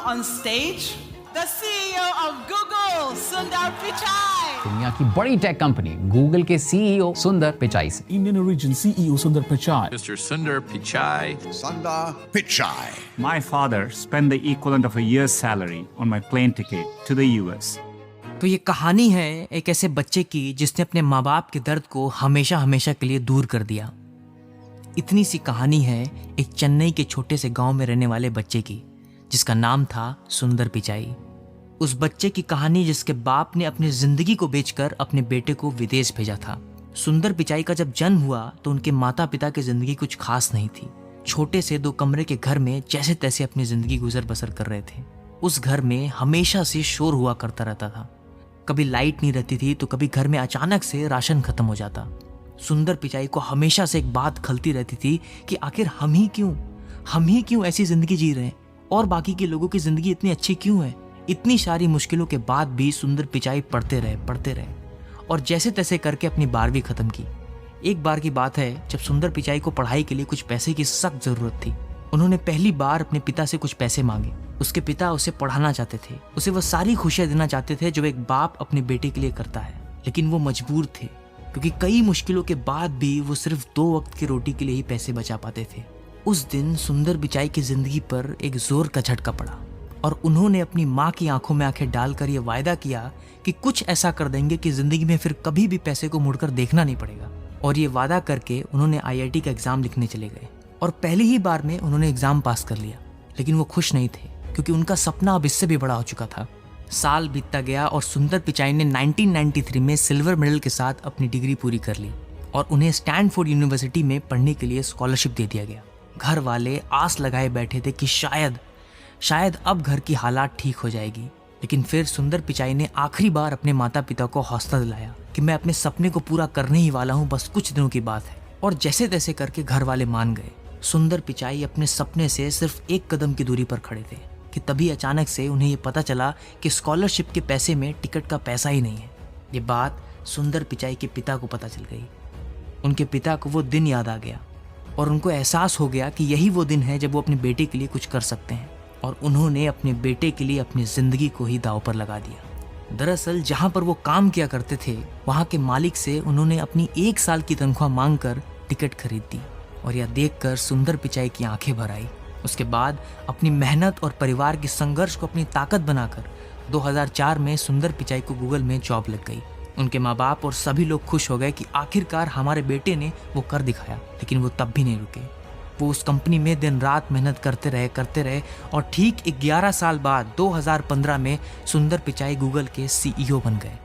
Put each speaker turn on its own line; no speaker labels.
on stage the CEO of Google, Sundar Pichai.
दुनिया की बड़ी टेक कंपनी गूगल के सीईओ सुंदर पिचाई से
Indian origin CEO Sundar Pichai.
Mr. Sundar Pichai.
Sundar Pichai.
My father spent the equivalent of a year's salary on my plane ticket to the US.
तो ये कहानी है एक ऐसे बच्चे की जिसने अपने माँ बाप के दर्द को हमेशा हमेशा के लिए दूर कर दिया। इतनी सी कहानी है एक चेन्नई के छोटे से गांव में रहने वाले बच्चे की जिसका नाम था सुंदर पिचाई। उस बच्चे की कहानी जिसके बाप ने अपनी जिंदगी को बेचकर अपने बेटे को विदेश भेजा था। सुंदर पिचाई का जब जन्म हुआ तो उनके माता पिता की जिंदगी कुछ खास नहीं थी। छोटे से 2 कमरे के घर में जैसे तैसे अपनी जिंदगी गुजर बसर कर रहे थे। उस घर में हमेशा से शोर हुआ करता रहता था। कभी लाइट नहीं रहती थी तो कभी घर में अचानक से राशन खत्म हो जाता। सुंदर पिचाई को हमेशा से एक बात खलती रहती थी कि आखिर हम ही क्यों ऐसी जिंदगी जी रहे हैं और बाकी के लोगों की जिंदगी इतनी अच्छी क्यों है। इतनी सारी मुश्किलों के बाद भी सुंदर पिचाई पढ़ते रहे और जैसे तैसे करके अपनी 12वीं खत्म की। एक बार की बात है जब सुंदर पिचाई को पढ़ाई के लिए कुछ पैसे की सख्त जरूरत थी। उन्होंने पहली बार अपने पिता से कुछ पैसे मांगे। उसके पिता उसे पढ़ाना चाहते थे, उसे वो सारी खुशियां देना चाहते थे जो एक बाप अपने बेटे के लिए करता है, लेकिन वो मजबूर थे क्योंकि कई मुश्किलों के बाद भी वो सिर्फ 2 वक्त की रोटी के लिए ही पैसे बचा पाते थे। उस दिन सुंदर पिचाई की जिंदगी पर एक जोर का झटका पड़ा और उन्होंने अपनी माँ की आंखों में आंखें डालकर यह वायदा किया कि कुछ ऐसा कर देंगे कि जिंदगी में फिर कभी भी पैसे को मुड़कर देखना नहीं पड़ेगा। और ये वादा करके उन्होंने IIT का एग्जाम लिखने चले गए और पहली ही बार में उन्होंने एग्जाम पास कर लिया। लेकिन वो खुश नहीं थे क्योंकि उनका सपना अब इससे भी बड़ा हो चुका था। साल बीतता गया और सुंदर पिचाई ने 1993 में सिल्वर मेडल के साथ अपनी डिग्री पूरी कर ली और उन्हें स्टैनफोर्ड यूनिवर्सिटी में पढ़ने के लिए स्कॉलरशिप दे दिया गया। घर वाले आस लगाए बैठे थे कि शायद अब घर की हालात ठीक हो जाएगी। लेकिन फिर सुंदर पिचाई ने आखिरी बार अपने माता पिता को हौसला दिलाया कि मैं अपने सपने को पूरा करने ही वाला हूँ, बस कुछ दिनों की बात है। और जैसे तैसे करके घर वाले मान गए। सुंदर पिचाई अपने सपने से सिर्फ 1 कदम की दूरी पर खड़े थे कि तभी अचानक से उन्हें ये पता चला कि स्कॉलरशिप के पैसे में टिकट का पैसा ही नहीं है। ये बात सुंदर पिचाई के पिता को पता चल गई। उनके पिता को वो दिन याद आ गया और उनको एहसास हो गया कि यही वो दिन है जब वो अपने बेटे के लिए कुछ कर सकते हैं। और उन्होंने अपने बेटे के लिए अपनी जिंदगी को ही दांव पर लगा दिया। दरअसल जहां पर वो काम किया करते थे वहां के मालिक से उन्होंने अपनी 1 साल की तनख्वाह मांगकर टिकट खरीद दी और यह देखकर सुंदर पिचाई की आंखें भर आई। उसके बाद अपनी मेहनत और परिवार की संघर्ष को अपनी ताकत बनाकर 2004 में सुंदर पिचाई को गूगल में जॉब लग गई। उनके माँ बाप और सभी लोग खुश हो गए कि आखिरकार हमारे बेटे ने वो कर दिखाया। लेकिन वो तब भी नहीं रुके। वो उस कंपनी में दिन रात मेहनत करते रहे और ठीक 11 साल बाद 2015 में सुंदर पिचाई गूगल के CEO बन गए।